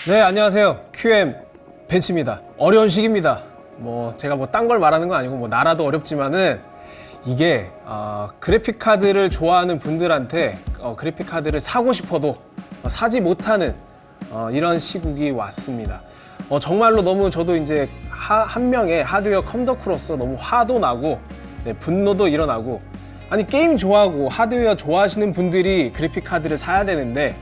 네, 안녕하세요. QM 벤츠입니다. 어려운 시기입니다. 제가 딴 걸 말하는 건 아니고 나라도 어렵지만은 이게 그래픽 카드를 좋아하는 분들한테 그래픽 카드를 사고 싶어도 사지 못하는 이런 시국이 왔습니다. 정말로 너무 저도 이제 한 명의 하드웨어 컴덕후로서 너무 화도 나고 분노도 일어나고, 아니 게임 좋아하고 하드웨어 좋아하시는 분들이 그래픽 카드를 사야 되는데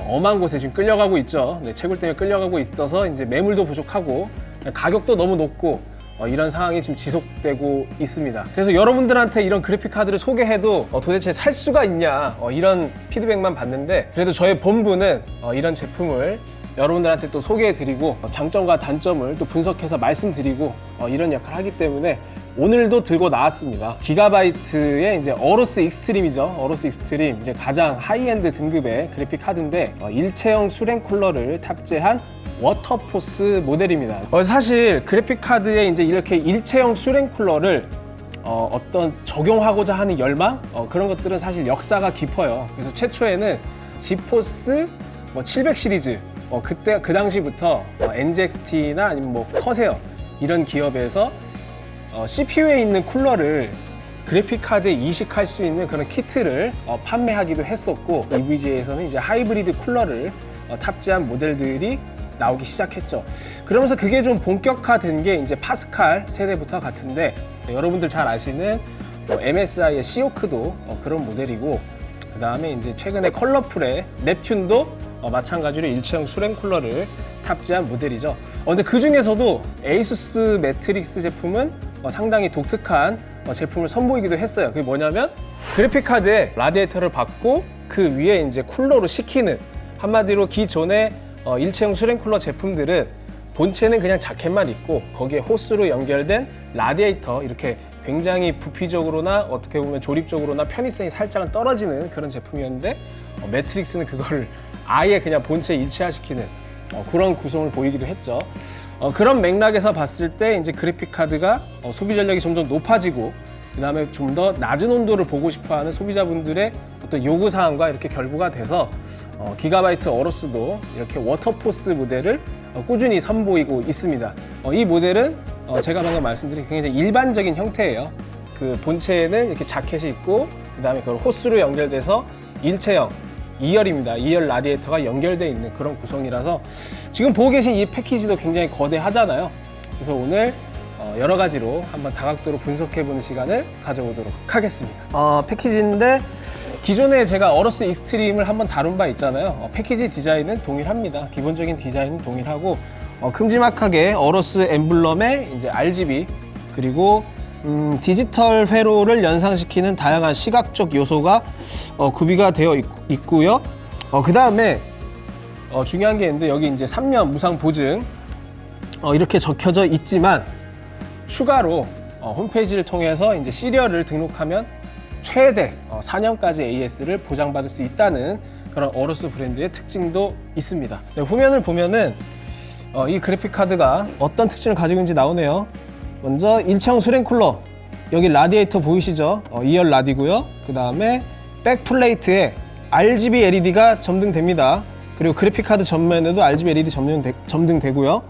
엄한 곳에 지금 끌려가고 있죠. 채굴 때문에 끌려가고 있어서 이제 매물도 부족하고 가격도 너무 높고 이런 상황이 지금 지속되고 있습니다. 그래서 여러분들한테 이런 그래픽 카드를 소개해도 도대체 살 수가 있냐 이런 피드백만 받는데, 그래도 저의 본부는 이런 제품을 여러분들한테 또 소개해드리고 장점과 단점을 또 분석해서 말씀드리고 이런 역할을 하기 때문에 오늘도 들고 나왔습니다. 기가바이트의 이제 어로스 익스트림이죠. 어로스 익스트림, 이제 가장 하이엔드 등급의 그래픽 카드인데 일체형 수랭 쿨러를 탑재한 워터포스 모델입니다. 사실 그래픽 카드에 이제 이렇게 일체형 수랭 쿨러를 어떤 적용하고자 하는 열망 그런 것들은 사실 역사가 깊어요. 그래서 최초에는 지포스 700 시리즈 그때 그 당시부터 NZXT나 아니면 커세어 이런 기업에서 CPU에 있는 쿨러를 그래픽 카드에 이식할 수 있는 그런 키트를 판매하기도 했었고, EVGA에서는 이제 하이브리드 쿨러를 탑재한 모델들이 나오기 시작했죠. 그러면서 그게 좀 본격화된 게 이제 파스칼 세대부터 같은데, 여러분들 잘 아시는 MSI의 시오크도 그런 모델이고, 그 다음에 이제 최근에 컬러풀의 넵튠도 마찬가지로 일체형 수랭 쿨러를 탑재한 모델이죠. 근데 그 중에서도 에이수스 매트릭스 제품은 상당히 독특한 제품을 선보이기도 했어요. 그게 뭐냐면 그래픽 카드에 라디에이터를 받고 그 위에 이제 쿨러로 식히는, 한마디로 기존의 일체형 수랭 쿨러 제품들은 본체는 그냥 자켓만 있고 거기에 호스로 연결된 라디에이터, 이렇게 굉장히 부피적으로나 어떻게 보면 조립적으로나 편의성이 살짝은 떨어지는 그런 제품이었는데 매트릭스는 그걸 아예 그냥 본체에 일체화시키는 그런 구성을 보이기도 했죠. 그런 맥락에서 봤을 때 이제 그래픽 카드가 소비 전력이 점점 높아지고, 그 다음에 좀 더 낮은 온도를 보고 싶어하는 소비자분들의 어떤 요구 사항과 이렇게 결부가 돼서 기가바이트 어로스도 이렇게 워터포스 모델을 꾸준히 선보이고 있습니다. 이 모델은 제가 방금 말씀드린 굉장히 일반적인 형태예요. 그 본체에는 이렇게 자켓이 있고, 그 다음에 그걸 호스로 연결돼서 일체형 2열입니다. 2열 라디에이터가 연결되어 있는 그런 구성이라서 지금 보고 계신 이 패키지도 굉장히 거대하잖아요. 그래서 오늘 여러 가지로 한번 다각도로 분석해보는 시간을 가져보도록 하겠습니다. 패키지인데 기존에 제가 어로스 익스트림을 한번 다룬 바 있잖아요. 패키지 디자인은 동일합니다. 기본적인 디자인은 동일하고 큼지막하게 어로스 엠블럼에 이제 RGB 그리고 디지털 회로를 연상시키는 다양한 시각적 요소가 구비가 되어 있고요. 그 다음에 중요한 게 있는데, 여기 이제 3년 무상 보증 이렇게 적혀져 있지만 추가로 홈페이지를 통해서 이제 시리얼을 등록하면 최대 4년까지 AS를 보장받을 수 있다는 그런 어로스 브랜드의 특징도 있습니다. 후면을 보면은 이 그래픽 카드가 어떤 특징을 가지고 있는지 나오네요. 먼저 일체형 수랭 쿨러, 여기 라디에이터 보이시죠? 2열 라디고요. 그 다음에 백 플레이트에 RGB LED가 점등됩니다. 그리고 그래픽 카드 전면에도 RGB LED 점등되고요.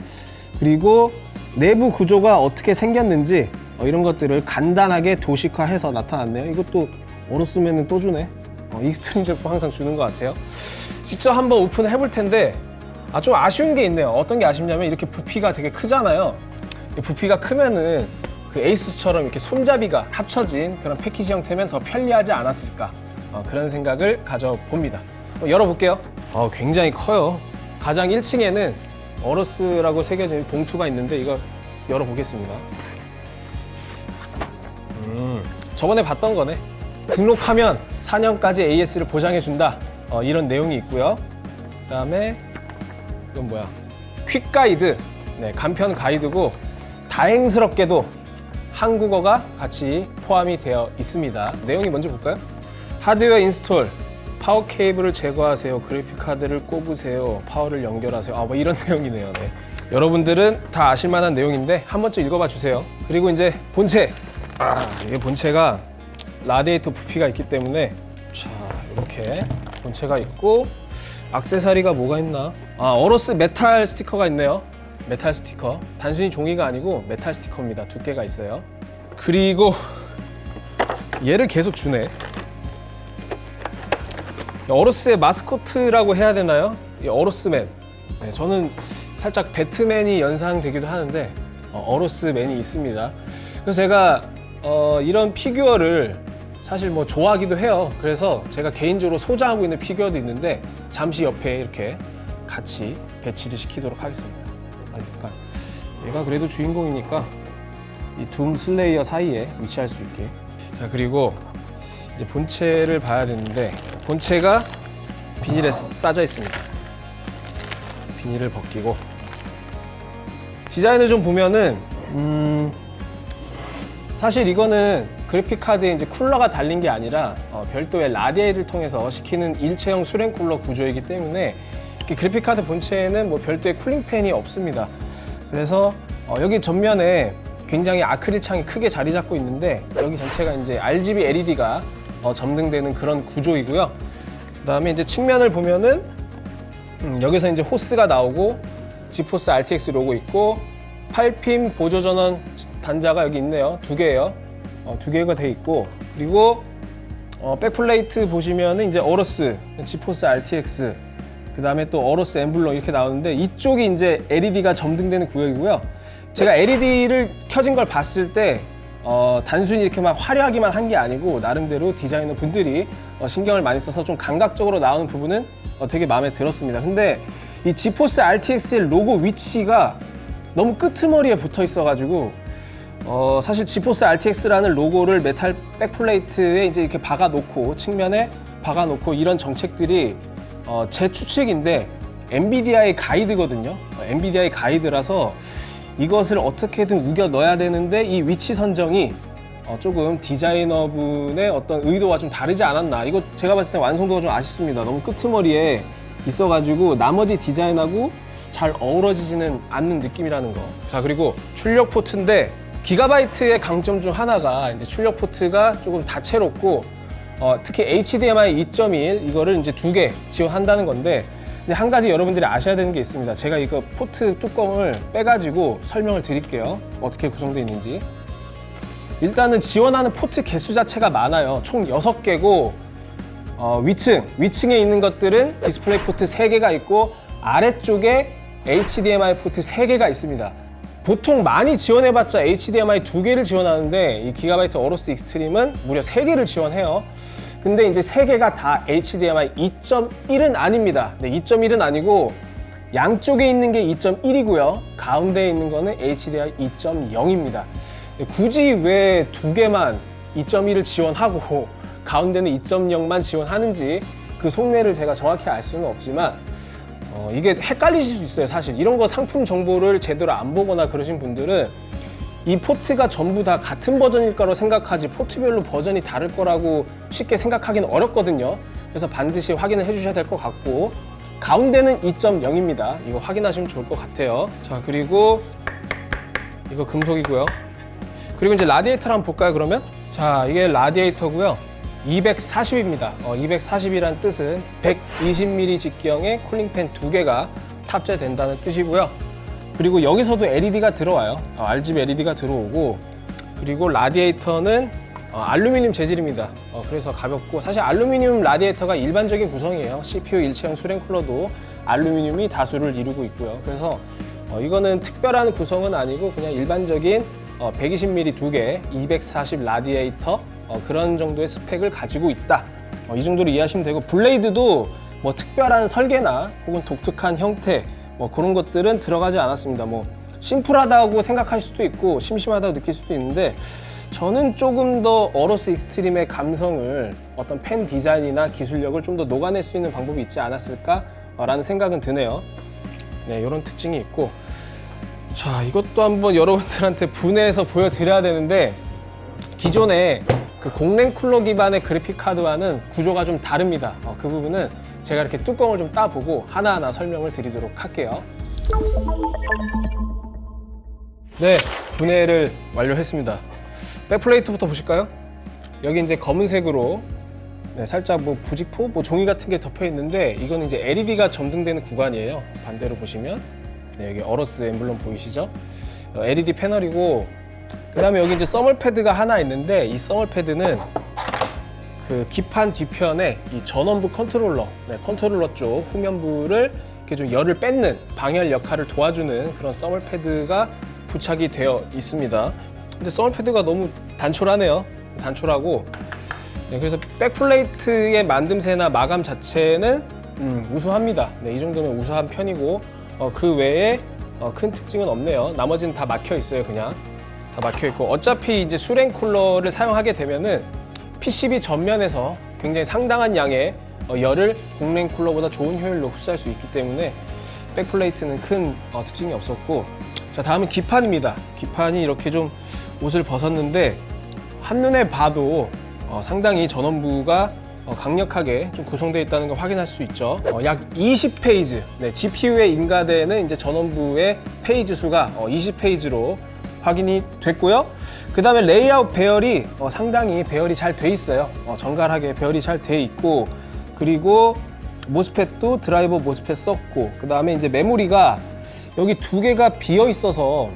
그리고 내부 구조가 어떻게 생겼는지 이런 것들을 간단하게 도식화해서 나타났네요. 이것도 어로스면은 또 주네. 익스트림 제품 항상 주는 것 같아요. 직접 한번 오픈을 해볼 텐데 좀 아쉬운 게 있네요. 어떤 게 아쉽냐면 이렇게 부피가 되게 크잖아요. 부피가 크면은 그 에이수스처럼 이렇게 손잡이가 합쳐진 그런 패키지 형태면 더 편리하지 않았을까, 그런 생각을 가져봅니다. 열어볼게요. 굉장히 커요. 가장 1층에는 어로스라고 새겨진 봉투가 있는데 이거 열어보겠습니다. 저번에 봤던 거네. 등록하면 4년까지 AS를 보장해준다, 이런 내용이 있고요. 그 다음에 이건 뭐야? 퀵 가이드, 간편 가이드고 다행스럽게도 한국어가 같이 포함이 되어 있습니다. 내용이 먼저 볼까요? 하드웨어 인스톨, 파워 케이블을 제거하세요, 그래픽 카드를 꼽으세요, 파워를 연결하세요. 이런 내용이네요. 여러분들은 다 아실 만한 내용인데 한 번쯤 읽어봐 주세요. 그리고 이제 본체, 이게 본체가 라디에이터 부피가 있기 때문에 자, 이렇게 본체가 있고 액세서리가 뭐가 있나? 어로스 메탈 스티커가 있네요. 메탈 스티커. 단순히 종이가 아니고 메탈 스티커입니다. 두께가 있어요. 그리고 얘를 계속 주네. 어로스의 마스코트라고 해야 되나요? 이 어로스맨. 네, 저는 살짝 배트맨이 연상되기도 하는데 어로스맨이 있습니다. 그래서 제가 이런 피규어를 사실 뭐 좋아하기도 해요. 그래서 제가 개인적으로 소장하고 있는 피규어도 있는데 잠시 옆에 이렇게 같이 배치를 시키도록 하겠습니다. 그러니까 얘가 그래도 주인공이니까 이 둠 슬레이어 사이에 위치할 수 있게. 자, 그리고 이제 본체를 봐야 되는데 본체가 비닐에 싸져 있습니다. 비닐을 벗기고 디자인을 좀 보면은 사실 이거는 그래픽 카드에 이제 쿨러가 달린 게 아니라 별도의 라디에이터를 통해서 식히는 일체형 수랭 쿨러 구조이기 때문에 그래픽 카드 본체에는 뭐 별도의 쿨링 팬이 없습니다. 그래서 여기 전면에 굉장히 아크릴 창이 크게 자리 잡고 있는데 여기 전체가 이제 RGB LED가 점등되는 그런 구조이고요. 그다음에 이제 측면을 보면은 여기서 이제 호스가 나오고 지포스 RTX 로고 있고 8핀 보조 전원 단자가 여기 있네요. 2개예요. 2개가 돼 있고 그리고 백플레이트 보시면은 이제 어로스, 지포스 RTX 그다음에 또 어로스 엠블럼 이렇게 나오는데 이쪽이 이제 LED가 점등되는 구역이고요. 제가 LED를 켜진 걸 봤을 때 단순히 이렇게 막 화려하기만 한 게 아니고 나름대로 디자이너 분들이 신경을 많이 써서 좀 감각적으로 나오는 부분은 되게 마음에 들었습니다. 근데 이 지포스 RTX의 로고 위치가 너무 끄트머리에 붙어 있어가지고 사실 지포스 RTX라는 로고를 메탈 백플레이트에 이제 이렇게 박아놓고 측면에 박아놓고 이런 정책들이 제 추측인데 엔비디아의 가이드거든요. 엔비디아의 가이드라서 이것을 어떻게든 우겨 넣어야 되는데 이 위치 선정이 조금 디자이너분의 어떤 의도와 좀 다르지 않았나. 이거 제가 봤을 때 완성도가 좀 아쉽습니다. 너무 끄트머리에 있어가지고 나머지 디자인하고 잘 어우러지지는 않는 느낌이라는 거. 자, 그리고 출력 포트인데 기가바이트의 강점 중 하나가 이제 출력 포트가 조금 다채롭고 특히 HDMI 2.1 이거를 이제 2개 지원한다는 건데 근데 한 가지 여러분들이 아셔야 되는 게 있습니다. 제가 이거 포트 뚜껑을 빼가지고 설명을 드릴게요. 어떻게 구성되어 있는지. 일단은 지원하는 포트 개수 자체가 많아요. 총 6개고 위층에 있는 것들은 디스플레이 포트 3개가 있고 아래쪽에 HDMI 포트 3개가 있습니다. 보통 많이 지원해봤자 HDMI 2개를 지원하는데 이 기가바이트 어로스 익스트림은 무려 3개를 지원해요. 근데 이제 3개가 다 HDMI 2.1은 아닙니다. 네, 2.1은 아니고 양쪽에 있는 게 2.1이고요. 가운데에 있는 거는 HDMI 2.0입니다. 굳이 왜 2개만 2.1을 지원하고 가운데는 2.0만 지원하는지 그 속내를 제가 정확히 알 수는 없지만 이게 헷갈리실 수 있어요. 사실 이런 거 상품 정보를 제대로 안 보거나 그러신 분들은 이 포트가 전부 다 같은 버전일 거라고 생각하지 포트별로 버전이 다를 거라고 쉽게 생각하기는 어렵거든요. 그래서 반드시 확인을 해주셔야 될 것 같고 가운데는 2.0입니다. 이거 확인하시면 좋을 것 같아요. 자, 그리고 이거 금속이고요. 그리고 이제 라디에이터를 한번 볼까요, 그러면? 자, 이게 라디에이터고요. 240입니다. 240이란 뜻은 120mm 직경의 쿨링팬 2개가 탑재된다는 뜻이고요. 그리고 여기서도 LED가 들어와요. RGB LED가 들어오고 그리고 라디에이터는 알루미늄 재질입니다. 그래서 가볍고 사실 알루미늄 라디에이터가 일반적인 구성이에요. CPU 일체형 수랭 쿨러도 알루미늄이 다수를 이루고 있고요. 그래서 이거는 특별한 구성은 아니고 그냥 일반적인 120mm 2개, 240 라디에이터 그런 정도의 스펙을 가지고 있다. 이 정도로 이해하시면 되고 블레이드도 뭐 특별한 설계나 혹은 독특한 형태 뭐 그런 것들은 들어가지 않았습니다. 뭐 심플하다고 생각할 수도 있고 심심하다고 느낄 수도 있는데 저는 조금 더 어로스 익스트림의 감성을 어떤 펜 디자인이나 기술력을 좀 더 녹아낼 수 있는 방법이 있지 않았을까라는 생각은 드네요. 네, 이런 특징이 있고 자, 이것도 한번 여러분들한테 분해해서 보여드려야 되는데 기존의 그 공랭 쿨러 기반의 그래픽 카드와는 구조가 좀 다릅니다. 그 부분은 제가 이렇게 뚜껑을 좀 따보고 하나하나 설명을 드리도록 할게요. 네, 분해를 완료했습니다. 백플레이트부터 보실까요? 여기 이제 검은색으로 네, 살짝 뭐 부직포, 뭐 종이 같은 게 덮여 있는데 이거는 이제 LED가 점등되는 구간이에요. 반대로 보시면 네, 여기 어로스 엠블럼 보이시죠? LED 패널이고 그다음에 여기 이제 써멀 패드가 하나 있는데 이 써멀 패드는 그 기판 뒤편에 이 전원부 컨트롤러, 네, 컨트롤러 쪽 후면부를 이렇게 좀 열을 뺏는 방열 역할을 도와주는 그런 써멀 패드가 부착이 되어 있습니다. 근데 써멀 패드가 너무 단촐하네요. 단촐하고 네, 그래서 백플레이트의 만듦새나 마감 자체는 우수합니다. 네, 이 정도면 우수한 편이고 그 외에 큰 특징은 없네요. 나머지는 다 막혀 있어요. 그냥 다 막혀 있고 어차피 이제 수랭 쿨러를 사용하게 되면은 PCB 전면에서 굉장히 상당한 양의 열을 공랭 쿨러보다 좋은 효율로 흡수할 수 있기 때문에 백플레이트는 큰 특징이 없었고 자 다음은 기판입니다. 기판이 이렇게 좀 옷을 벗었는데 한눈에 봐도 상당히 전원부가 강력하게 좀 구성되어 있다는 걸 확인할 수 있죠. 약 20페이지, 네, GPU에 인가되는 이제 전원부의 페이지 수가 20페이지로 확인이 됐고요. 그 다음에 레이아웃 배열이 상당히 배열이 잘 돼 있어요. 정갈하게 배열이 잘 돼 있고 그리고 모스펫도 드라이버 모스펫 썼고 그 다음에 이제 메모리가 여기 두 개가 비어 있어서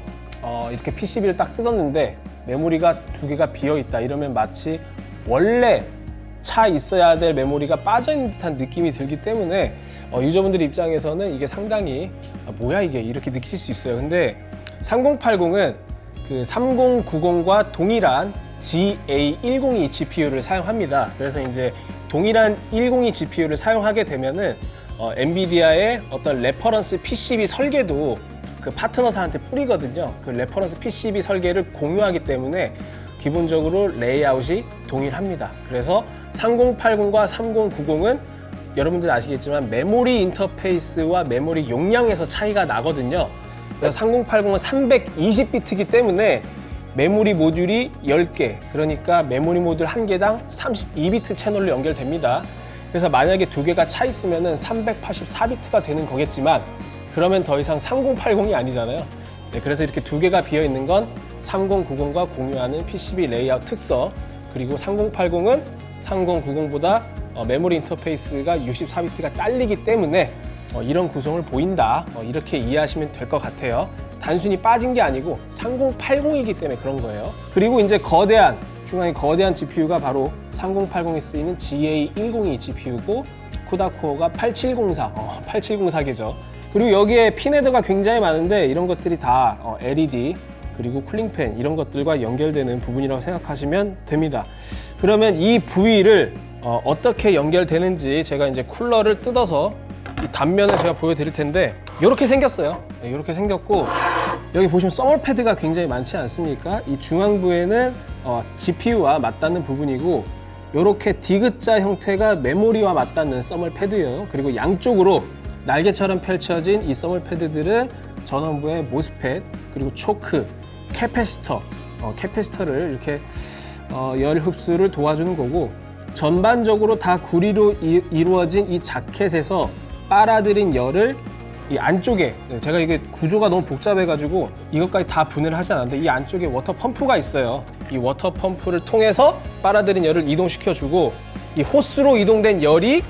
이렇게 PCB를 딱 뜯었는데 메모리가 두 개가 비어 있다 이러면 마치 원래 차 있어야 될 메모리가 빠져있는 듯한 느낌이 들기 때문에 유저분들 입장에서는 이게 상당히 뭐야 이게 이렇게 느낄 수 있어요. 근데 3080은 그 3090과 동일한 GA102 GPU를 사용합니다. 그래서 이제 동일한 102 GPU를 사용하게 되면은 엔비디아의 어떤 레퍼런스 PCB 설계도 그 파트너사한테 뿌리거든요. 그 레퍼런스 PCB 설계를 공유하기 때문에 기본적으로 레이아웃이 동일합니다. 그래서 3080과 3090은 여러분들 아시겠지만 메모리 인터페이스와 메모리 용량에서 차이가 나거든요. 그래서 3080은 320비트이기 때문에 메모리 모듈이 10개, 그러니까 메모리 모듈 1개당 32비트 채널로 연결됩니다. 그래서 만약에 두 개가 차 있으면 384비트가 되는 거겠지만 그러면 더 이상 3080이 아니잖아요. 네, 그래서 이렇게 두 개가 비어 있는 건 3090과 공유하는 PCB 레이아웃 특성, 그리고 3080은 3090보다 메모리 인터페이스가 64비트가 딸리기 때문에 이런 구성을 보인다, 이렇게 이해하시면 될 것 같아요. 단순히 빠진 게 아니고 3080이기 때문에 그런 거예요. 그리고 이제 중앙에 거대한 GPU가 바로 3080에 쓰이는 GA102 GPU고 쿠다코어가 8704, 8704개죠. 그리고 여기에 핀 헤더가 굉장히 많은데 이런 것들이 다 LED 그리고 쿨링팬 이런 것들과 연결되는 부분이라고 생각하시면 됩니다. 그러면 이 부위를 어떻게 연결되는지 제가 이제 쿨러를 뜯어서 이 단면을 제가 보여드릴 텐데 이렇게 생겼어요. 네, 이렇게 생겼고 여기 보시면 써멀 패드가 굉장히 많지 않습니까? 이 중앙부에는 GPU와 맞닿는 부분이고 이렇게 디귿자 형태가 메모리와 맞닿는 써멀 패드예요. 그리고 양쪽으로 날개처럼 펼쳐진 이 써멀 패드들은 전원부의 모스펫 그리고 초크, 캐패시터를 이렇게 열 흡수를 도와주는 거고 전반적으로 다 구리로 이루어진 이 자켓에서 빨아들인 열을 이 안쪽에 제가 이게 구조가 너무 복잡해가지고 이것까지 다 분해를 하지 않았는데 이 안쪽에 워터 펌프가 있어요. 이 워터 펌프를 통해서 빨아들인 열을 이동시켜주고 이 호스로 이동된 열이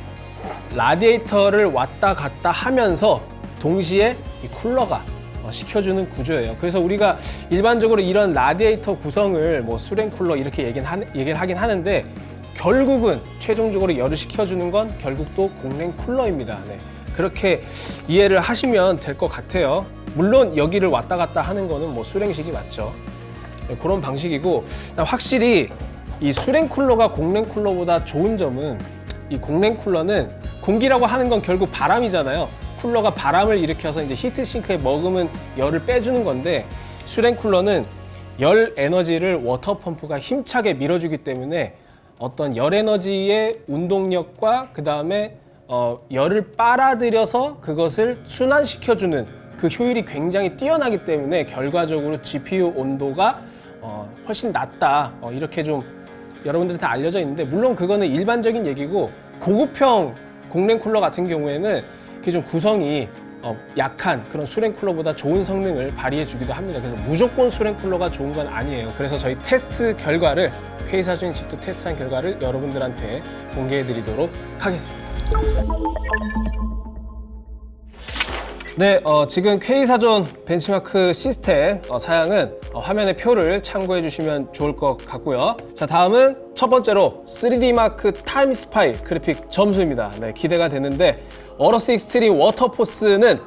라디에이터를 왔다 갔다 하면서 동시에 이 쿨러가 시켜주는 구조예요. 그래서 우리가 일반적으로 이런 라디에이터 구성을 뭐 수랭 쿨러 이렇게 얘기를 하긴 하는데 결국은 최종적으로 열을 식혀주는 건 결국 또 공랭 쿨러입니다. 네. 그렇게 이해를 하시면 될 것 같아요. 물론 여기를 왔다 갔다 하는 거는 뭐 수랭식이 맞죠. 네, 그런 방식이고 확실히 이 수랭 쿨러가 공랭 쿨러보다 좋은 점은 이 공랭 쿨러는 공기라고 하는 건 결국 바람이잖아요. 쿨러가 바람을 일으켜서 이제 히트싱크에 머금은 열을 빼주는 건데 수랭 쿨러는 열 에너지를 워터 펌프가 힘차게 밀어주기 때문에 어떤 열 에너지의 운동력과 그 다음에 열을 빨아들여서 그것을 순환시켜주는 그 효율이 굉장히 뛰어나기 때문에 결과적으로 GPU 온도가 훨씬 낮다 이렇게 좀 여러분들한테 알려져 있는데 물론 그거는 일반적인 얘기고 고급형 공랭 쿨러 같은 경우에는 이게 좀 구성이 약한 그런 수냉 쿨러보다 좋은 성능을 발휘해 주기도 합니다. 그래서 무조건 수냉 쿨러가 좋은 건 아니에요. 그래서 저희 테스트 결과를 K사전이 직접 테스트한 결과를 여러분들한테 공개해 드리도록 하겠습니다. 네, 지금 K사전 벤치마크 시스템 사양은 화면에 표를 참고해 주시면 좋을 것 같고요. 자, 다음은 첫 번째로 3D마크 타임 스파이 그래픽 점수입니다. 네, 기대가 되는데 어러스 익스트림 워터포스는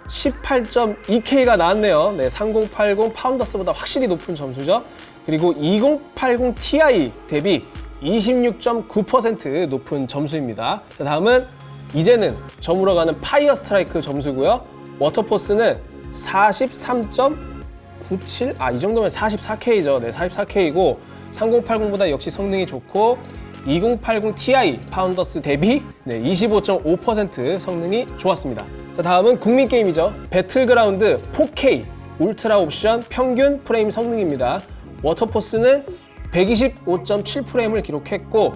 18.2K가 나왔네요. 네, 3080 파운더스보다 확실히 높은 점수죠. 그리고 2080 Ti 대비 26.9% 높은 점수입니다. 자, 다음은 이제는 저물어 가는 파이어 스트라이크 점수고요. 워터포스는 43.97? 이 정도면 44K죠. 네, 44K이고 3080보다 역시 성능이 좋고 2080 Ti 파운더스 대비 25.5% 성능이 좋았습니다. 자, 다음은 국민 게임이죠. 배틀그라운드 4K 울트라 옵션 평균 프레임 성능입니다. 워터포스는 125.7프레임을 기록했고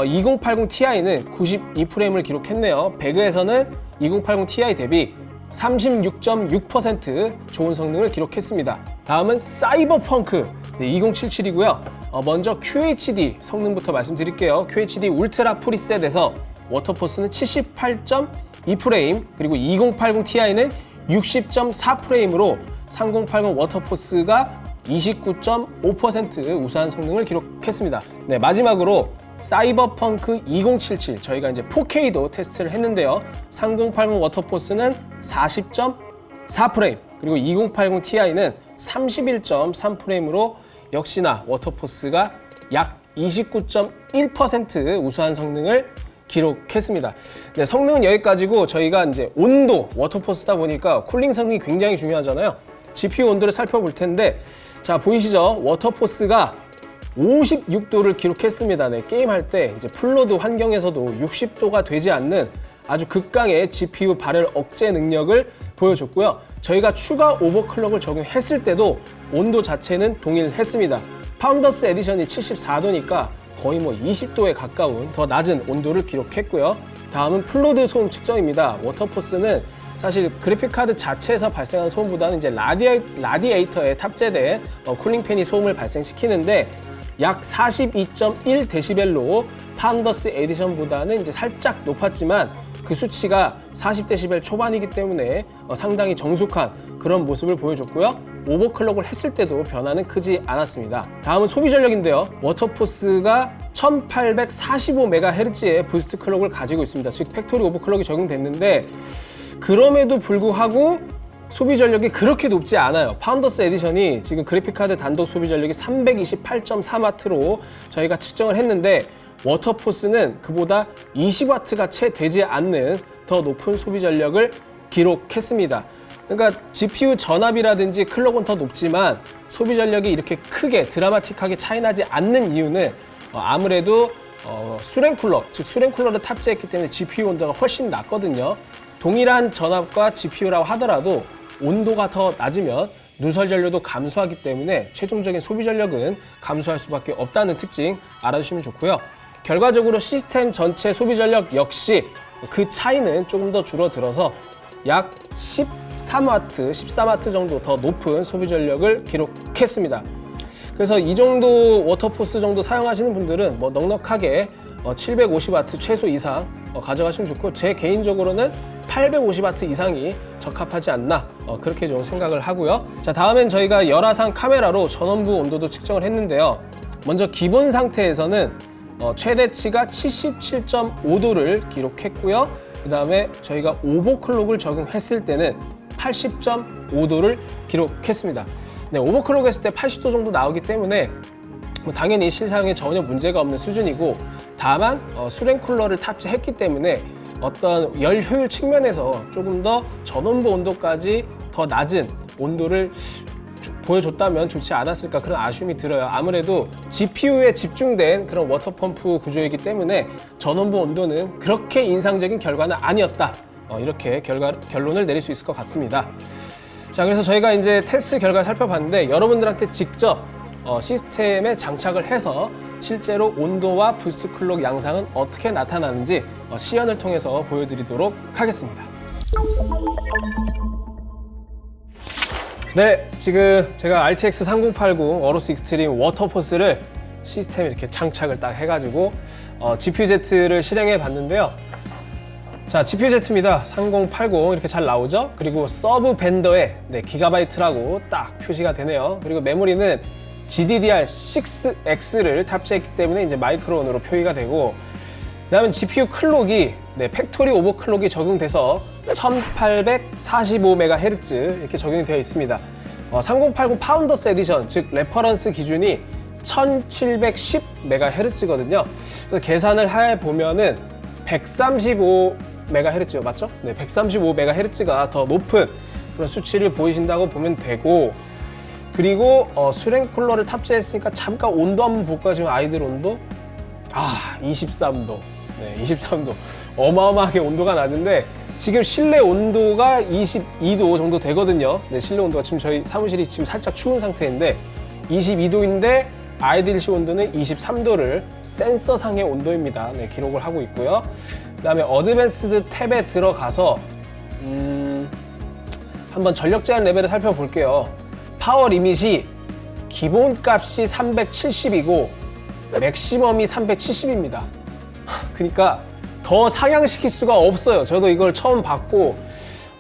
2080 Ti는 92프레임을 기록했네요. 배그에서는 2080 Ti 대비 36.6% 좋은 성능을 기록했습니다. 다음은 사이버펑크 2077이고요. 먼저 QHD 성능부터 말씀드릴게요. QHD 울트라 프리셋에서 워터포스는 78.2프레임, 그리고 2080 Ti는 60.4프레임으로 3080 워터포스가 29.5% 우수한 성능을 기록했습니다. 네, 마지막으로 사이버펑크 2077 저희가 이제 4K도 테스트를 했는데요. 3080 워터포스는 40.4프레임, 그리고 2080 Ti는 31.3프레임으로 역시나 워터포스가 약 29.1% 우수한 성능을 기록했습니다. 네, 성능은 여기까지고 저희가 이제 온도, 워터포스다 보니까 쿨링 성능이 굉장히 중요하잖아요. GPU 온도를 살펴볼 텐데, 자, 보이시죠? 워터포스가 56도를 기록했습니다. 네, 게임할 때 이제 풀로드 환경에서도 60도가 되지 않는 아주 극강의 GPU 발열 억제 능력을 보여줬고요. 저희가 추가 오버클럭을 적용했을 때도 온도 자체는 동일했습니다. 파운더스 에디션이 74도니까 거의 20도에 가까운 더 낮은 온도를 기록했고요. 다음은 플로드 소음 측정입니다. 워터포스는 사실 그래픽카드 자체에서 발생하는 소음보다는 이제 라디에이터에 탑재된 쿨링팬이 소음을 발생시키는데 약 42.1dB로 파운더스 에디션보다는 이제 살짝 높았지만 그 수치가 40dB 초반이기 때문에 상당히 정숙한 그런 모습을 보여줬고요. 오버클럭을 했을 때도 변화는 크지 않았습니다. 다음은 소비 전력인데요. 워터포스가 1845MHz의 부스트 클럭을 가지고 있습니다. 즉 팩토리 오버클럭이 적용됐는데 그럼에도 불구하고 소비 전력이 그렇게 높지 않아요. 파운더스 에디션이 지금 그래픽카드 단독 소비 전력이 328.4W로 저희가 측정을 했는데 워터포스는 그보다 20W가 채 되지 않는 더 높은 소비 전력을 기록했습니다. 그러니까 GPU 전압이라든지 클럭은 더 높지만 소비 전력이 이렇게 크게 드라마틱하게 차이나지 않는 이유는 아무래도 수냉 쿨러, 즉 수냉 쿨러를 탑재했기 때문에 GPU 온도가 훨씬 낮거든요. 동일한 전압과 GPU라고 하더라도 온도가 더 낮으면 누설 전류도 감소하기 때문에 최종적인 소비 전력은 감소할 수밖에 없다는 특징 알아주시면 좋고요. 결과적으로 시스템 전체 소비 전력 역시 그 차이는 조금 더 줄어들어서 약 13W, 14W 정도 더 높은 소비 전력을 기록했습니다. 그래서 이 정도 워터포스 정도 사용하시는 분들은 넉넉하게 750W 최소 이상 가져가시면 좋고, 제 개인적으로는 850W 이상이 적합하지 않나 그렇게 좀 생각을 하고요. 자, 다음엔 저희가 열화상 카메라로 전원부 온도도 측정을 했는데요. 먼저 기본 상태에서는 최대치가 77.5도를 기록했고요. 그 다음에 저희가 오버클럭을 적용했을 때는 80.5도를 기록했습니다. 네, 오버클럭 했을 때 80도 정도 나오기 때문에 당연히 실사용에 전혀 문제가 없는 수준이고, 다만 수냉 쿨러를 탑재했기 때문에 어떤 열 효율 측면에서 조금 더 전원부 온도까지 더 낮은 온도를 보여줬다면 좋지 않았을까 그런 아쉬움이 들어요. 아무래도 GPU에 집중된 그런 워터펌프 구조이기 때문에 전원부 온도는 그렇게 인상적인 결과는 아니었다. 이렇게 결론을 내릴 수 있을 것 같습니다. 자, 그래서 저희가 이제 테스트 결과를 살펴봤는데 여러분들한테 직접 시스템에 장착을 해서 실제로 온도와 부스트 클럭 양상은 어떻게 나타나는지 시연을 통해서 보여드리도록 하겠습니다. 네, 지금 제가 RTX 3080 어로스 익스트림 워터포스를 시스템에 이렇게 장착을 딱 해가지고 GPU-Z를 실행해 봤는데요. 자, GPU-Z입니다. 3080 이렇게 잘 나오죠? 그리고 서브 벤더에 기가바이트라고 딱 표시가 되네요. 그리고 메모리는 GDDR6X를 탑재했기 때문에 이제 마이크론으로 표기가 되고, 그다음에 GPU 클록이 팩토리 오버클록이 적용돼서 1845MHz 이렇게 적용이 되어 있습니다. 3080 파운더스 에디션, 즉 레퍼런스 기준이 1710MHz거든요. 그래서 계산을 해 보면은 135MHz 맞죠? 네, 135MHz가 더 높은 그런 수치를 보이신다고 보면 되고, 그리고 수랭 쿨러를 탑재했으니까 잠깐 온도 한번 볼까요? 지금 아이들 온도 23도. 네, 23도. 어마어마하게 온도가 낮은데 지금 실내 온도가 22도 정도 되거든요. 네, 실내 온도가 지금 저희 사무실이 지금 살짝 추운 상태인데 22도인데 아이들실 온도는 23도를 센서상의 온도입니다. 네, 기록을 하고 있고요. 그다음에 어드밴스드 탭에 들어가서 한번 전력 제한 레벨을 살펴볼게요. 파워 리밋이 기본 값이 370이고 맥시멈이 370입니다. 그러니까 더 상향시킬 수가 없어요. 저도 이걸 처음 봤고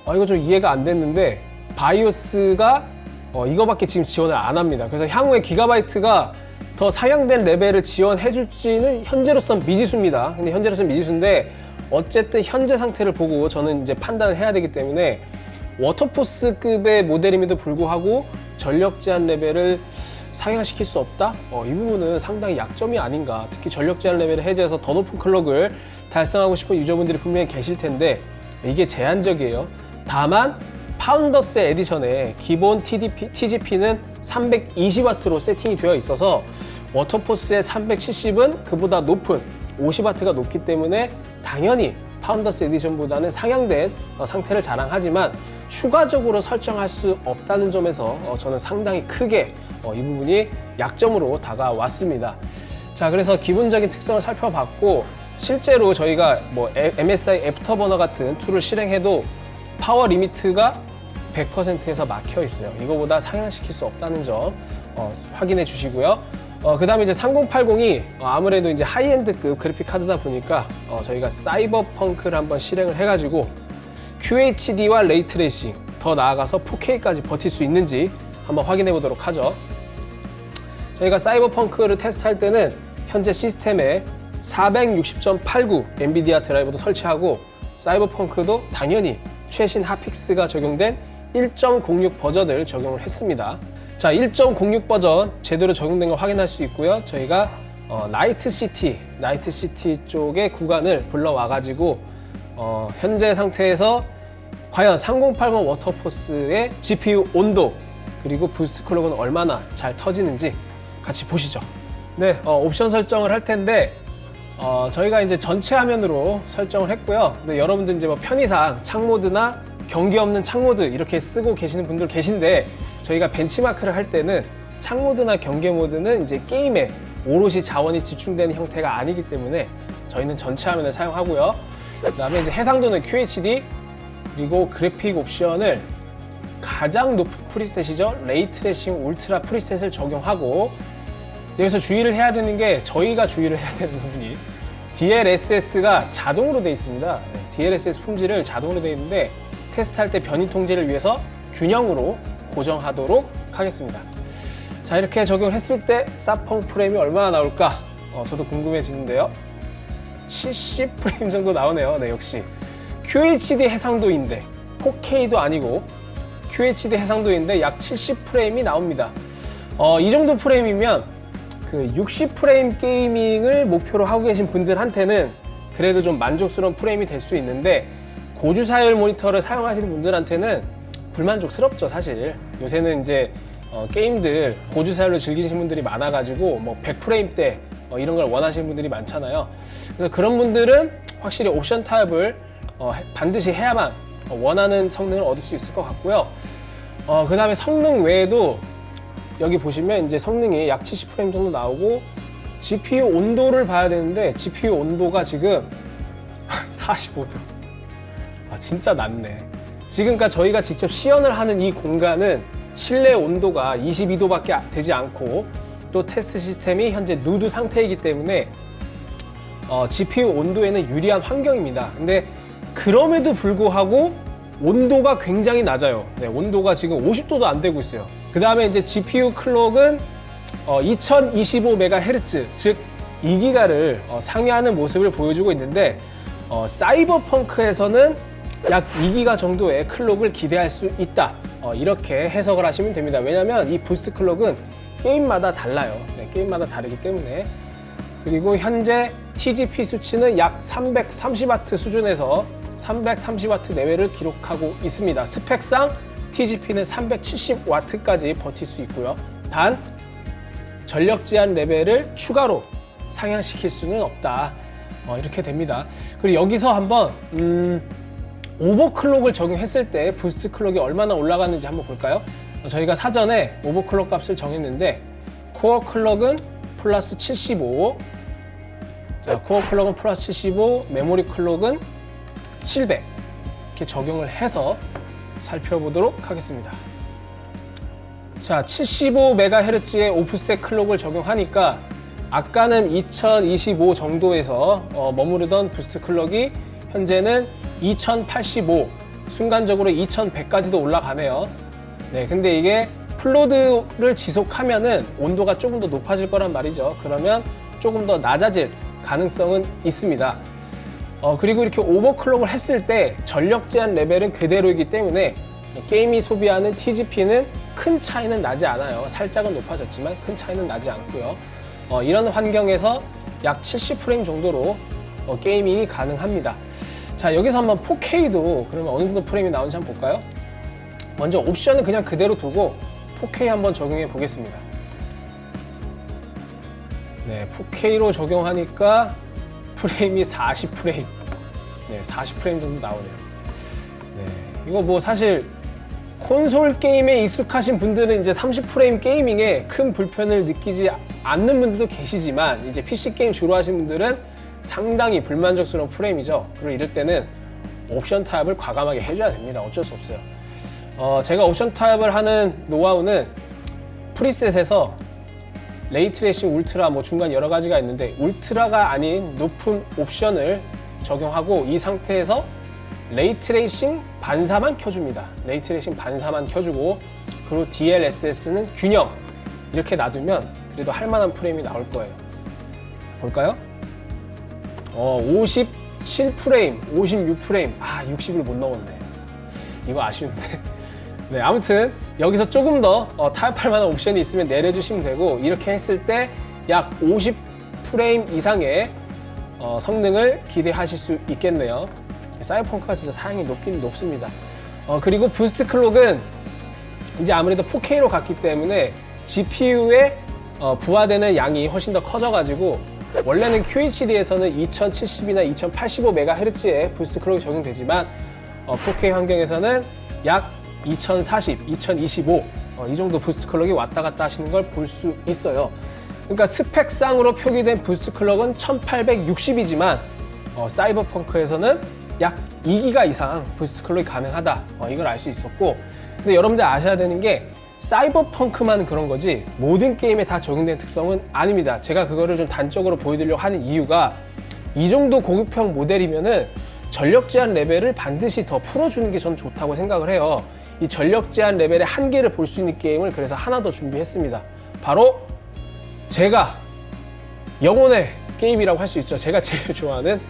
이거 좀 이해가 안 됐는데 바이오스가 이거밖에 지금 지원을 안 합니다. 그래서 향후에 기가바이트가 더 상향된 레벨을 지원해 줄지는 현재로서는 미지수입니다. 근데 현재로서는 미지수인데 어쨌든 현재 상태를 보고 저는 이제 판단을 해야 되기 때문에 워터포스급의 모델임에도 불구하고 전력 제한 레벨을 상향시킬 수 없다? 이 부분은 상당히 약점이 아닌가. 특히 전력 제한 레벨을 해제해서 더 높은 클럭을 달성하고 싶은 유저분들이 분명히 계실 텐데 이게 제한적이에요. 다만 파운더스 에디션의 기본 TGP는 320W로 세팅이 되어 있어서 워터포스의 370은 그보다 높은 50W가 높기 때문에 당연히 파운더스 에디션보다는 상향된 상태를 자랑하지만 추가적으로 설정할 수 없다는 점에서 저는 상당히 크게 이 부분이 약점으로 다가왔습니다. 자, 그래서 기본적인 특성을 살펴봤고 실제로 저희가 뭐 MSI 애프터버너 같은 툴을 실행해도 파워 리미트가 100%에서 막혀 있어요. 이거보다 상향시킬 수 없다는 점 확인해 주시고요. 그 다음에 이제 3080이 아무래도 이제 하이엔드급 그래픽 카드다 보니까 저희가 사이버펑크를 한번 실행을 해가지고 QHD와 레이트레이싱, 더 나아가서 4K까지 버틸 수 있는지 한번 확인해 보도록 하죠. 저희가 사이버펑크를 테스트할 때는 현재 시스템에 460.89 엔비디아 드라이버도 설치하고 사이버펑크도 당연히 최신 핫픽스가 적용된 1.06 버전을 적용을 했습니다. 자, 1.06 버전 제대로 적용된 걸 확인할 수 있고요. 저희가 나이트시티 쪽의 구간을 불러와가지고 현재 상태에서 과연 3080 워터포스의 GPU 온도 그리고 부스트 클럭은 얼마나 잘 터지는지 같이 보시죠. 네, 옵션 설정을 할 텐데 저희가 이제 전체 화면으로 설정을 했고요. 근데 여러분들 이제 뭐 편의상 창 모드나 경계 없는 창 모드 이렇게 쓰고 계시는 분들 계신데 저희가 벤치마크를 할 때는 창 모드나 경계 모드는 이제 게임에 오롯이 자원이 집중되는 형태가 아니기 때문에 저희는 전체 화면을 사용하고요. 그다음에 이제 해상도는 QHD 그리고 그래픽 옵션을 가장 높은 프리셋이죠. 레이트레이싱 울트라 프리셋을 적용하고 여기서 주의를 해야 되는 게 저희가 주의를 해야 되는 부분이 DLSS가 자동으로 되어 있습니다. DLSS 품질을 자동으로 되어 있는데 테스트할 때 변이 통제를 위해서 균형으로 고정하도록 하겠습니다. 자, 이렇게 적용을 했을 때 사펑 프레임이 얼마나 나올까? 저도 궁금해지는데요. 70프레임 정도 나오네요. 네, 역시 QHD 해상도인데 4K도 아니고 QHD 해상도인데 약 70프레임이 나옵니다. 이 정도 프레임이면 그 60프레임 게이밍을 목표로 하고 계신 분들한테는 그래도 좀 만족스러운 프레임이 될 수 있는데 고주사율 모니터를 사용하시는 분들한테는 불만족스럽죠. 사실 요새는 이제 게임들 고주사율로 즐기시는 분들이 많아가지고 뭐 100프레임대 이런 걸 원하시는 분들이 많잖아요. 그래서 그런 분들은 확실히 옵션 타입을 반드시 해야만 원하는 성능을 얻을 수 있을 것 같고요. 그 다음에 성능 외에도 여기 보시면 이제 성능이 약 70프레임 정도 나오고 GPU 온도를 봐야 되는데 GPU 온도가 지금 45도. 진짜 낮네. 지금까지 저희가 직접 시연을 하는 이 공간은 실내 온도가 22도밖에 되지 않고 또 테스트 시스템이 현재 누드 상태이기 때문에 GPU 온도에는 유리한 환경입니다. 근데 그럼에도 불구하고 온도가 굉장히 낮아요. 네, 온도가 지금 50도도 안 되고 있어요. 그 다음에 이제 GPU 클럭은 2025MHz, 즉 2기가를 상회하는 모습을 보여주고 있는데 사이버펑크에서는 약 2기가 정도의 클럭을 기대할 수 있다. 이렇게 해석을 하시면 됩니다. 왜냐하면 이 부스트 클럭은 게임마다 달라요. 네, 게임마다 다르기 때문에. 그리고 현재 TGP 수치는 약 330W 수준에서 330W 내외를 기록하고 있습니다. 스펙상 TGP는 370W까지 버틸 수 있고요. 단 전력 제한 레벨을 추가로 상향시킬 수는 없다. 이렇게 됩니다. 그리고 여기서 한번 오버클럭을 적용했을 때 부스트 클럭이 얼마나 올라갔는지 한번 볼까요? 저희가 사전에 오버클럭 값을 정했는데 코어 클럭은 플러스 75, 자, 코어 클럭은 플러스 75, 메모리 클럭은 700 이렇게 적용을 해서 살펴보도록 하겠습니다. 자, 75MHz의 오프셋 클럭을 적용하니까 아까는 2025 정도에서 머무르던 부스트 클럭이 현재는 2085, 순간적으로 2100까지도 올라가네요. 네, 근데 이게 플로드를 지속하면은 온도가 조금 더 높아질 거란 말이죠. 그러면 조금 더 낮아질 가능성은 있습니다. 그리고 이렇게 오버클럭을 했을 때 전력 제한 레벨은 그대로이기 때문에 게임이 소비하는 TGP는 큰 차이는 나지 않아요. 살짝은 높아졌지만 큰 차이는 나지 않고요. 이런 환경에서 약 70프레임 정도로 게이밍이 가능합니다. 자, 여기서 한번 4K도 그러면 어느 정도 프레임이 나오는지 한번 볼까요? 먼저 옵션은 그냥 그대로 두고 4K 한번 적용해 보겠습니다. 네, 4K로 적용하니까 프레임이 40프레임. 네, 40프레임 정도 나오네요. 네, 이거 뭐 사실 콘솔 게임에 익숙하신 분들은 이제 30프레임 게이밍에 큰 불편을 느끼지 않는 분들도 계시지만 이제 PC 게임 주로 하시는 분들은 상당히 불만족스러운 프레임이죠. 그리고 이럴 때는 옵션 타입을 과감하게 해줘야 됩니다. 어쩔 수 없어요. 제가 옵션 타입을 하는 노하우는 프리셋에서 레이트레이싱 울트라 뭐 중간 여러 가지가 있는데 울트라가 아닌 높은 옵션을 적용하고 이 상태에서 레이트레이싱 반사만 켜줍니다. 레이트레이싱 반사만 켜주고 그리고 DLSS는 균형 이렇게 놔두면 그래도 할만한 프레임이 나올 거예요. 볼까요? 57프레임, 56프레임, 60을 못 넣었네. 이거 아쉬운데. 네, 아무튼 여기서 조금 더 타협할 만한 옵션이 있으면 내려주시면 되고 이렇게 했을 때 약 50프레임 이상의 성능을 기대하실 수 있겠네요. 사이버펑크가 진짜 사양이 높긴 높습니다. 그리고 부스트 클럭은 이제 아무래도 4K로 갔기 때문에 GPU에 부하되는 양이 훨씬 더 커져가지고 원래는 QHD에서는 2070이나 2085MHz의 부스트 클럭이 적용되지만 4K 환경에서는 약 2040, 2025 이 정도 부스트 클럭이 왔다 갔다 하시는 걸 볼 수 있어요. 그러니까 스펙상으로 표기된 부스트 클럭은 1860이지만 사이버펑크에서는 약 2기가 이상 부스트 클럭이 가능하다. 이걸 알 수 있었고 근데 여러분들 아셔야 되는 게 사이버펑크만 그런 거지 모든 게임에 다 적용된 특성은 아닙니다. 제가 그거를 좀 단적으로 보여드리려고 하는 이유가 이 정도 고급형 모델이면은 전력 제한 레벨을 반드시 더 풀어주는 게 저는 좋다고 생각을 해요. 이 전력 제한 레벨의 한계를 볼 수 있는 게임을 그래서 하나 더 준비했습니다. 바로 제가 영혼의 게임이라고 할 수 있죠. 제가 제일 좋아하는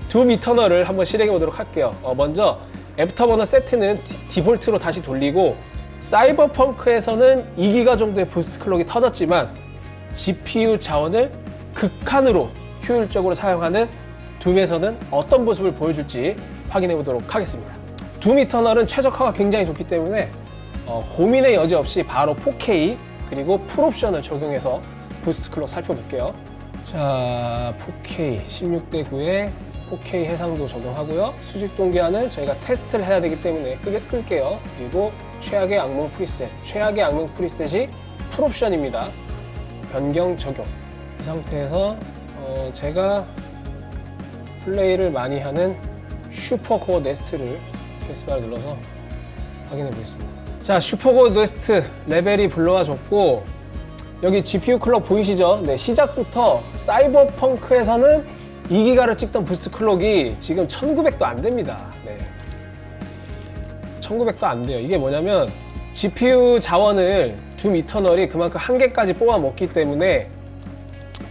둠 이터널을 한번 실행해 보도록 할게요. 먼저 애프터버너 세트는 디폴트로 다시 돌리고 사이버펑크에서는 2기가 정도의 부스트 클럭이 터졌지만 GPU 자원을 극한으로 효율적으로 사용하는 둠에서는 어떤 모습을 보여줄지 확인해 보도록 하겠습니다. 둠 이터널은 최적화가 굉장히 좋기 때문에 고민의 여지 없이 바로 4K 그리고 풀옵션을 적용해서 부스트 클럭 살펴볼게요. 자, 4K 16대 9에 4K 해상도 적용하고요. 수직 동기화는 저희가 테스트를 해야 되기 때문에 끌게요. 그리고 최악의 악몽 프리셋. 최악의 악몽 프리셋이 풀옵션입니다. 변경 적용. 이 상태에서 제가 플레이를 많이 하는 슈퍼코어 네스트를 스페이스바를 눌러서 확인해 보겠습니다. 자, 슈퍼고 노에스트 레벨이 불러와 줬고, 여기 GPU 클럭 보이시죠? 네, 시작부터 사이버펑크에서는 2기가를 찍던 부스트 클럭이 지금 1900도 안 됩니다. 네. 1900도 안 돼요. 이게 뭐냐면 GPU 자원을 둠 이터널이 그만큼 한계까지 뽑아 먹기 때문에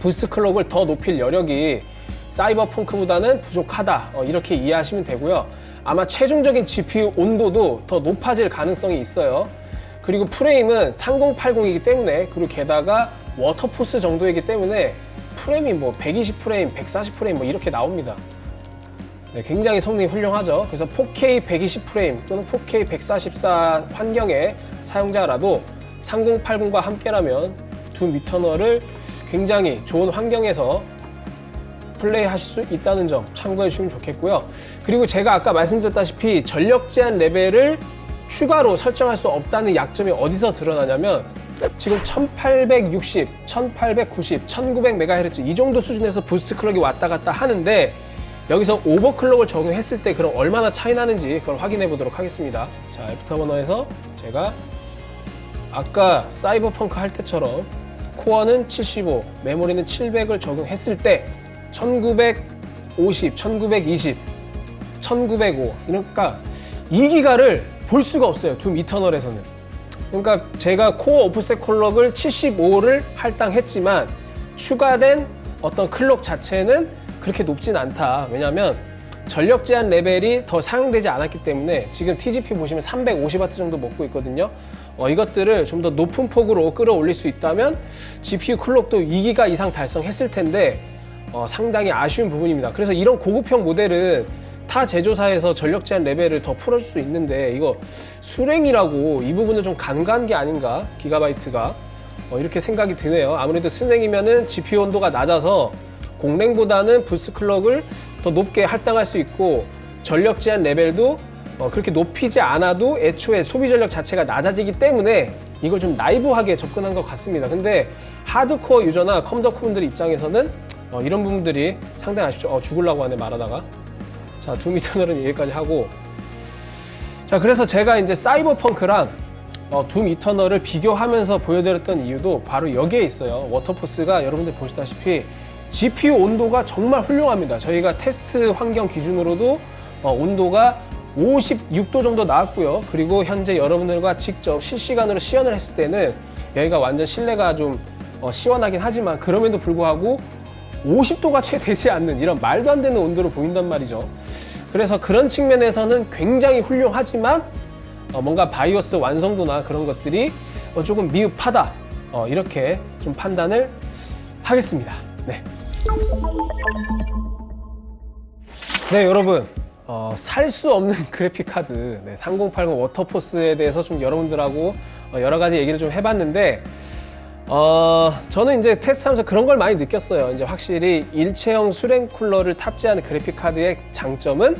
부스트 클럭을 더 높일 여력이 사이버펑크보다는 부족하다, 이렇게 이해하시면 되고요. 아마 최종적인 GPU 온도도 더 높아질 가능성이 있어요. 그리고 프레임은 3080이기 때문에, 그리고 게다가 워터포스 정도이기 때문에 프레임이 뭐 120프레임, 140프레임 뭐 이렇게 나옵니다. 네, 굉장히 성능이 훌륭하죠. 그래서 4K 120프레임 또는 4K 144 환경의 사용자라도 3080과 함께라면 둠 이터널을 굉장히 좋은 환경에서 플레이 하실 수 있다는 점 참고해 주시면 좋겠고요. 그리고 제가 아까 말씀드렸다시피 전력 제한 레벨을 추가로 설정할 수 없다는 약점이 어디서 드러나냐면, 지금 1860, 1890, 1900MHz 이 정도 수준에서 부스트 클럭이 왔다 갔다 하는데, 여기서 오버클럭을 적용했을 때 그럼 얼마나 차이 나는지 그걸 확인해 보도록 하겠습니다. 자, 애프터버너에서 제가 아까 사이버펑크 할 때처럼 코어는 75, 메모리는 700을 적용했을 때 1950, 1920, 1905, 그러니까 2기가를 볼 수가 없어요, 둠 이터널에서는. 그러니까 제가 코어 오프셋 클럭을 75를 할당했지만 추가된 어떤 클럭 자체는 그렇게 높진 않다. 왜냐면 전력 제한 레벨이 더 사용되지 않았기 때문에 지금 TGP 보시면 350W 정도 먹고 있거든요. 이것들을 좀 더 높은 폭으로 끌어올릴 수 있다면 GPU 클럭도 2기가 이상 달성했을 텐데 상당히 아쉬운 부분입니다. 그래서 이런 고급형 모델은 타 제조사에서 전력 제한 레벨을 더 풀어줄 수 있는데, 이거 수랭이라고 이 부분을 좀 간과한 게 아닌가, 기가바이트가 이렇게 생각이 드네요. 아무래도 순행이면은 GPU 온도가 낮아서 공랭보다는 부스트 클럭을 더 높게 할당할 수 있고, 전력 제한 레벨도 그렇게 높이지 않아도 애초에 소비 전력 자체가 낮아지기 때문에 이걸 좀 나이브하게 접근한 것 같습니다. 근데 하드코어 유저나 컴퓨터 분들 입장에서는 이런 부분들이 상당히 아쉽죠. 죽으려고 하네, 말하다가. 자, 둠 이터널은 여기까지 하고, 자, 그래서 제가 이제 사이버펑크랑 둠 이터널을 비교하면서 보여드렸던 이유도 바로 여기에 있어요. 워터포스가 여러분들 보시다시피 GPU 온도가 정말 훌륭합니다. 저희가 테스트 환경 기준으로도 온도가 56도 정도 나왔고요. 그리고 현재 여러분들과 직접 실시간으로 시연을 했을 때는 여기가 완전 실내가 좀 시원하긴 하지만, 그럼에도 불구하고 50도가 채 되지 않는 이런 말도 안 되는 온도로 보인단 말이죠. 그래서 그런 측면에서는 굉장히 훌륭하지만 뭔가 바이오스 완성도나 그런 것들이 조금 미흡하다, 이렇게 좀 판단을 하겠습니다. 네, 네 여러분, 살 수 없는 그래픽 카드 3080 워터포스에 대해서 좀 여러분들하고 여러 가지 얘기를 좀 해봤는데, 저는 이제 테스트하면서 그런 걸 많이 느꼈어요. 이제 확실히 일체형 수랭 쿨러를 탑재하는 그래픽 카드의 장점은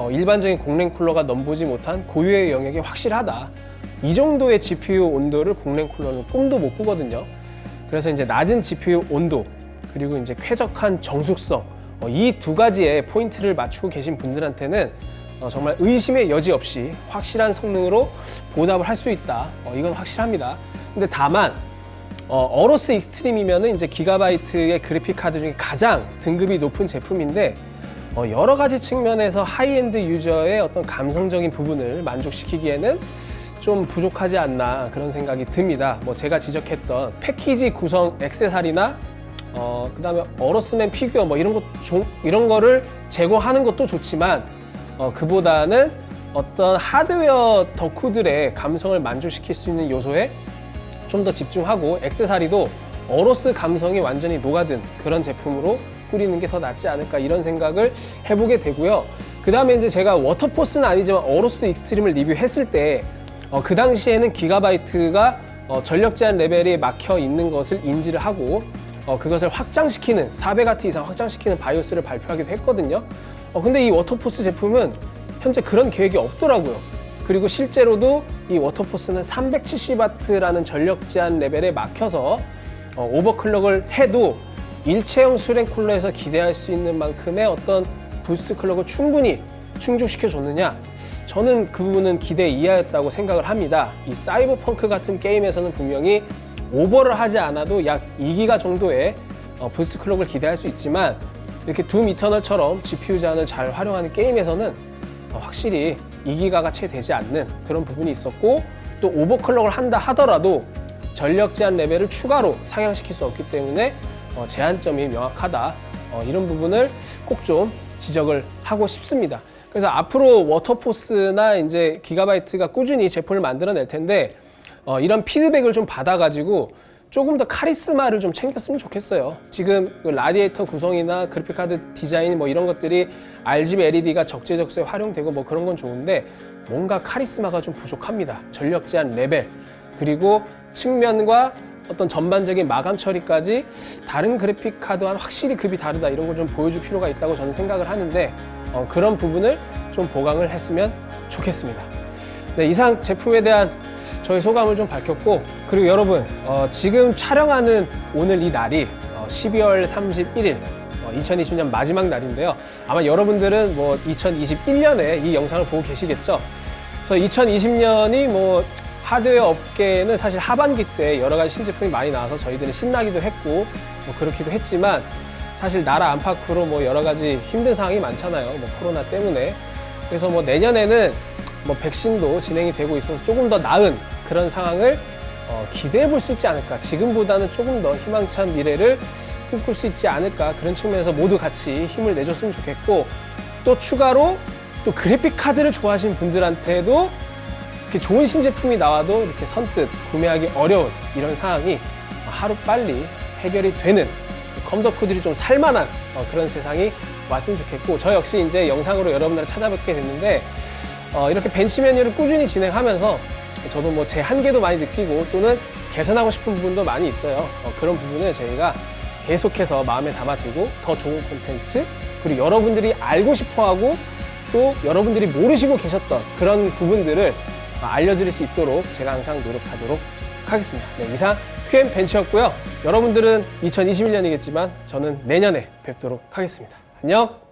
일반적인 공랭 쿨러가 넘보지 못한 고유의 영역이 확실하다. 이 정도의 GPU 온도를 공랭 쿨러는 꿈도 못 꾸거든요. 그래서 이제 낮은 GPU 온도, 그리고 이제 쾌적한 정숙성, 이 두 가지의 포인트를 맞추고 계신 분들한테는 정말 의심의 여지 없이 확실한 성능으로 보답을 할 수 있다. 이건 확실합니다. 근데 다만 어로스 익스트림이면은 이제 기가바이트의 그래픽 카드 중에 가장 등급이 높은 제품인데, 여러 가지 측면에서 하이엔드 유저의 어떤 감성적인 부분을 만족시키기에는 좀 부족하지 않나, 그런 생각이 듭니다. 뭐 제가 지적했던 패키지 구성 액세서리나 그 다음에 어로스맨 피규어 뭐 이런 거를 제공하는 것도 좋지만, 그보다는 어떤 하드웨어 덕후들의 감성을 만족시킬 수 있는 요소에 좀 더 집중하고, 액세서리도 어로스 감성이 완전히 녹아든 그런 제품으로 꾸리는 게 더 낫지 않을까, 이런 생각을 해보게 되고요. 그 다음에 이제 제가 워터포스는 아니지만 어로스 익스트림을 리뷰했을 때 그 당시에는 기가바이트가 전력 제한 레벨이 막혀 있는 것을 인지를 하고 그것을 확장시키는 400W 이상 확장시키는 바이오스를 발표하기도 했거든요. 근데 이 워터포스 제품은 현재 그런 계획이 없더라고요. 그리고 실제로도 이 워터포스는 370W라는 전력 제한 레벨에 막혀서 오버클럭을 해도 일체형 수랭 쿨러에서 기대할 수 있는 만큼의 어떤 부스트 클럭을 충분히 충족시켜줬느냐? 저는 그 부분은 기대 이하였다고 생각을 합니다. 이 사이버펑크 같은 게임에서는 분명히 오버를 하지 않아도 약 2기가 정도의 부스트 클럭을 기대할 수 있지만 이렇게 둠 이터널처럼 GPU 제한을 잘 활용하는 게임에서는 확실히 2기가가 채 되지 않는 그런 부분이 있었고, 또 오버클럭을 한다 하더라도 전력 제한 레벨을 추가로 상향시킬 수 없기 때문에 제한점이 명확하다. 이런 부분을 꼭 좀 지적을 하고 싶습니다. 그래서 앞으로 워터포스나 이제 기가바이트가 꾸준히 제품을 만들어낼 텐데 이런 피드백을 좀 받아가지고 조금 더 카리스마를 좀 챙겼으면 좋겠어요. 지금 그 라디에이터 구성이나 그래픽카드 디자인 뭐 이런 것들이 RGB LED가 적재적소에 활용되고 뭐 그런 건 좋은데 뭔가 카리스마가 좀 부족합니다. 전력 제한 레벨, 그리고 측면과 어떤 전반적인 마감 처리까지 다른 그래픽카드와는 확실히 급이 다르다, 이런 걸 좀 보여줄 필요가 있다고 저는 생각을 하는데 그런 부분을 좀 보강을 했으면 좋겠습니다. 네, 이상 제품에 대한 저희 소감을 좀 밝혔고, 그리고 여러분 지금 촬영하는 오늘 이 날이 12월 31일 2020년 마지막 날인데요. 아마 여러분들은 뭐 2021년에 이 영상을 보고 계시겠죠. 그래서 2020년이 뭐 하드웨어 업계는 사실 하반기 때 여러 가지 신제품이 많이 나와서 저희들은 신나기도 했고 뭐 그렇기도 했지만, 사실 나라 안팎으로 뭐 여러 가지 힘든 상황이 많잖아요. 뭐 코로나 때문에. 그래서 뭐 내년에는 뭐 백신도 진행이 되고 있어서 조금 더 나은 그런 상황을 기대해 볼 수 있지 않을까. 지금보다는 조금 더 희망찬 미래를 꿈꿀 수 있지 않을까. 그런 측면에서 모두 같이 힘을 내줬으면 좋겠고, 또 추가로 또 그래픽 카드를 좋아하시는 분들한테도 이렇게 좋은 신제품이 나와도 이렇게 선뜻 구매하기 어려운 이런 상황이 하루 빨리 해결이 되는, 컴덕후들이 좀 살만한 그런 세상이 왔으면 좋겠고, 저 역시 이제 영상으로 여러분들을 찾아뵙게 됐는데 이렇게 벤치 매니를 꾸준히 진행하면서 저도 뭐 제 한계도 많이 느끼고 또는 개선하고 싶은 부분도 많이 있어요. 그런 부분을 저희가 계속해서 마음에 담아두고 더 좋은 콘텐츠, 그리고 여러분들이 알고 싶어하고 또 여러분들이 모르시고 계셨던 그런 부분들을 알려드릴 수 있도록 제가 항상 노력하도록 하겠습니다. 네, 이상 QM 벤치였고요. 여러분들은 2021년이겠지만 저는 내년에 뵙도록 하겠습니다. 안녕!